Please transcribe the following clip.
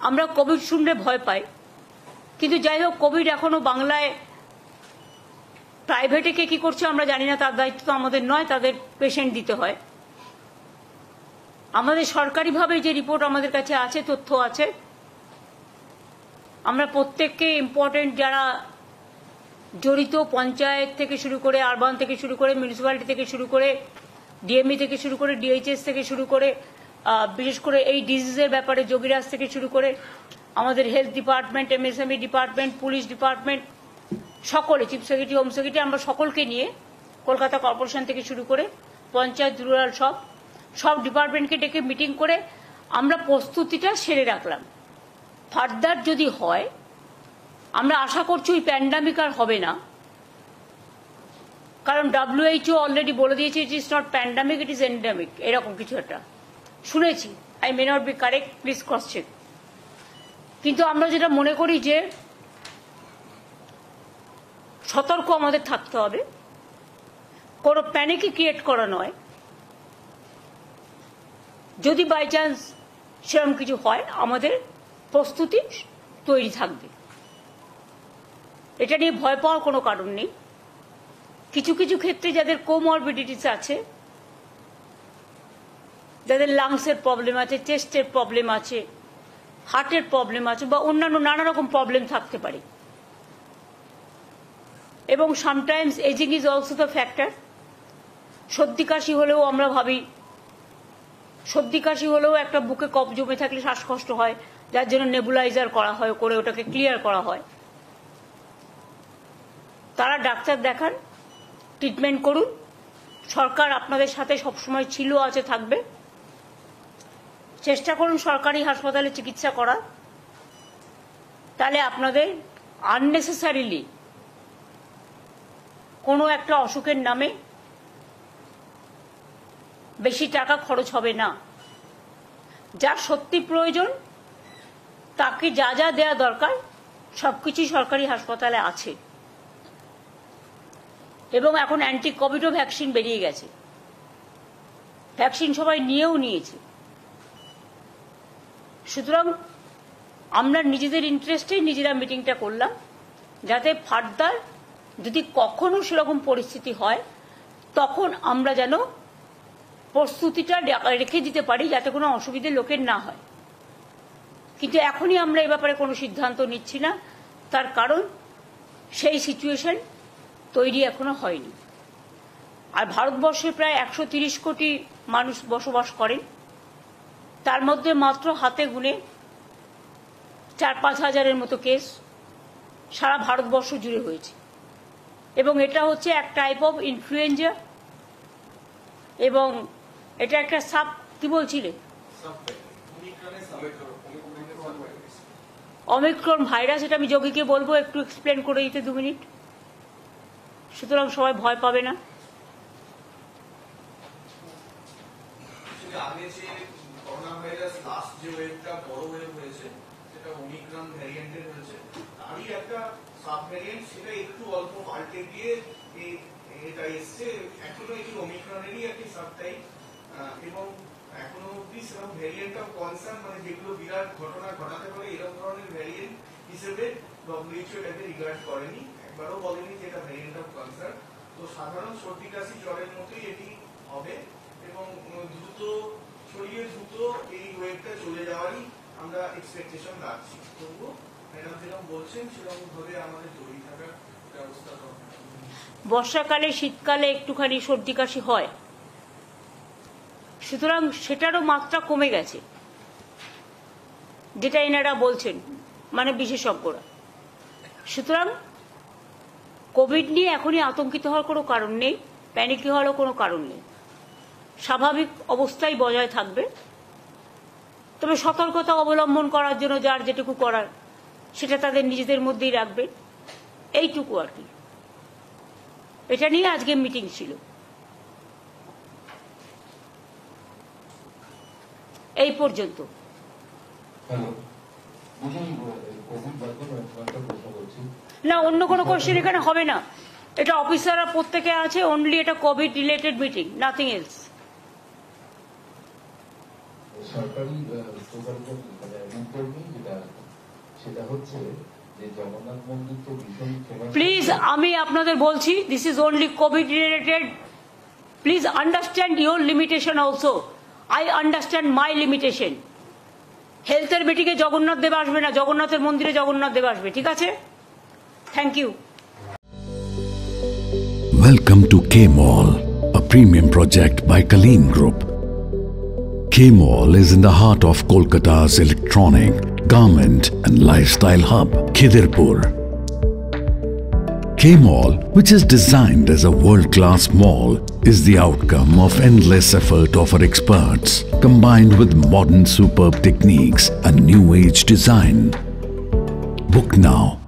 আমরা কোভিড শুনলে ভয় পাই, কিন্তু যাই হোক কোভিড এখনো বাংলায় প্রাইভেটে কে কি করছে আমরা জানি না, তার দায়িত্ব তো আমাদের নয়, তাদের পেশেন্ট দিতে হয়। আমাদের সরকারিভাবে যে রিপোর্ট আমাদের কাছে আছে, তথ্য আছে, আমরা প্রত্যেককে ইম্পর্টেন্ট যারা জড়িত, পঞ্চায়েত থেকে শুরু করে, আরবান থেকে শুরু করে, মিউনিসিপ্যালিটি থেকে শুরু করে, ডিএমই থেকে শুরু করে, ডিএইচএস থেকে শুরু করে, বিশেষ করে এই ডিজিজের ব্যাপারে যোগীরাজ থেকে শুরু করে আমাদের health department, MSME department, police department, সকলে, চিফ সেক্রেটারি, হোম সেক্রেটারি, আমরা সকলকে নিয়ে কলকাতা কর্পোরেশন থেকে শুরু করে পঞ্চায়েত, রুরাল, সব ডিপার্টমেন্টকে ডেকে মিটিং করে আমরা প্রস্তুতিটা সেরে রাখলাম। ফার্দার যদি হয়, আমরা আশা করছি ওই প্যান্ডামিক আর হবে না, কারণ WHO অলরেডি বলে দিয়েছে it is not pandemic, it is endemic, এরকম কিছু একটা শুনেছি। I may not be correct, please cross check. কিন্তু আমরা যেটা মনে করি যে সতর্ক আমাদের থাকতে হবে, কোনো প্যানিকই ক্রিয়েট করা নয়। যদি বাই চান্স সেরকম কিছু হয়, আমাদের প্রস্তুতি তৈরি থাকবে, এটা নিয়ে ভয় পাওয়ার কোনো কারণ নেই। কিছু কিছু ক্ষেত্রে যাদের কোমরবিডিটিস আছে, যাদের লাংসের প্রবলেম আছে, চেস্টের প্রবলেম আছে, হার্টের প্রবলেম আছে, বা অন্যান্য নানা রকম প্রবলেম থাকতে পারে, এবং sometimes ageing is also the factor. সর্দি কাশি হলেও আমরা ভাবি, সর্দি কাশি হলেও একটা বুকে কফ জমে থাকলে শ্বাসকষ্ট হয়, যার জন্য নেবুলাইজার করা হয়, করে ওটাকে ক্লিয়ার করা হয়। তারা ডাক্তার দেখান, ট্রিটমেন্ট করুন। সরকার আপনাদের সাথে সবসময় ছিল, আছে, থাকবে। চেষ্টা করুন সরকারি হাসপাতালে চিকিৎসা করার, তাহলে আপনাদের আননেসেসারিলি কোনো একটা অসুখের নামে বেশি টাকা খরচ হবে না। যার সত্যি প্রয়োজন তাকে যা যা দেওয়া দরকার সবকিছুই সরকারি হাসপাতালে আছে, এবং এখন অ্যান্টি কোভিডও ভ্যাকসিন বেরিয়ে গেছে, ভ্যাকসিন সবাই নিয়েছে। সুতরাং আমরা নিজেদের ইন্টারেস্টেই নিজেরা মিটিংটা করলাম, যাতে ফার্দার যদি কখনো সেরকম পরিস্থিতি হয় তখন আমরা যেন প্রস্তুতিটা রেখে দিতে পারি, যাতে কোনো অসুবিধে লোকের না হয়। কিন্তু এখনই আমরা এ ব্যাপারে কোনো সিদ্ধান্ত নিচ্ছি না, তার কারণ সেই সিচুয়েশন তৈরি এখনো হয়নি। আর ভারতবর্ষে প্রায় 130 কোটি মানুষ বসবাস করেন, তার মধ্যে মাত্র হাতে গুনে 4-5 হাজারের মতো কেস সারা ভারতবর্ষ জুড়ে হয়েছে, এবং এটা হচ্ছে এক টাইপ অফ ইনফ্লুয়েঞ্জা, এবং এটা একটা কি বলছিলে, অমিক্রন ভাইরাস। এটা আমি যোগীকে বলবো একটু এক্সপ্লেন করে দিতে 2 মিনিট, সুতরাং সবাই ভয় পাবে না। আগে যে করোনা ভাইরাস লাস্ট যে ওয়েভটা বড় ওয়েভ হয়েছে, সেটা ওমিক্রন ভ্যারিয়েন্টের হয়েছে, তারই একটা সাব ভ্যারিয়েন্ট, সেটা একটু অল্প পাল্টে গিয়ে এটা এসছে। এখনো এই ওমিক্রনেরই একটি সাবটাইপ, এবং এখনো অব্দি সেরকম ভ্যারিয়েন্ট অফ কনসার্ন, মানে যেগুলো বিরাট ঘটনা ঘটাতে পারে এরকম ধরনের ভ্যারিয়েন্ট হিসেবে WHO এটাকে রিগার্ড করেনি, একবারও বলেনি যে এটা ভ্যারিয়েন্ট অফ কনসার্ন। তো সাধারণ সর্দি কাশি জ্বরের মতোই এটি হবে, এবং দ্রুত ছড়িয়ে দ্রুত এই ওয়েভটা চলে যাওয়ারই আমরা এক্সপেকটেশন রাখছি। তবুও ম্যাডাম যেরকম বলছেন সেরকম ভাবে আমাদের তৈরি থাকার ব্যবস্থা করতে হবে। বর্ষাকালে, শীতকালে একটুখানি সর্দি কাশি হয়, সুতরাং সেটারও মাত্রা কমে গেছে, যেটা এনারা বলছেন, মানে বিশেষজ্ঞরা। সুতরাং কোভিড নিয়ে এখনই আতঙ্কিত হওয়ার কোনো কারণ নেই, প্যানিক হওয়ারও কোনো কারণ নেই। স্বাভাবিক অবস্থায় বজায় থাকবে, তবে সতর্কতা অবলম্বন করার জন্য যার যেটুকু করার সেটা তাদের নিজেদের মধ্যেই রাখবে, এইটুকু আর কি। এটা নিয়ে আজকে মিটিং ছিল। এই পর্যন্ত। না, অন্য কোনো কোশ্চেন এখানে হবে না, এটা অফিসাররা প্রত্যেকে আছে, অনলি এটা Covid related meeting, nothing else. সরকারি প্রকল্প যেটা সেটা হচ্ছে যে জগন্নাথ মন্দির তো ভীষণ ফেমাস। প্লিজ আমি আপনাদের বলছি, this is only Covid related. Please understand your limitation also. I understand my limitation. হেলথের মিটিংয়ে জগন্নাথ দেব আসবে না, জগন্নাথের মন্দিরে জগন্নাথ দেব আসবে, ঠিক আছে? Thank you. Welcome to K-Mall, a premium project by Kaleen Group. K-Mall is in the heart of Kolkata's electronic, garment and lifestyle hub, Khidirpur. K-Mall, which is designed as a world-class mall, is the outcome of endless effort of our experts, combined with modern superb techniques and new-age design. Book now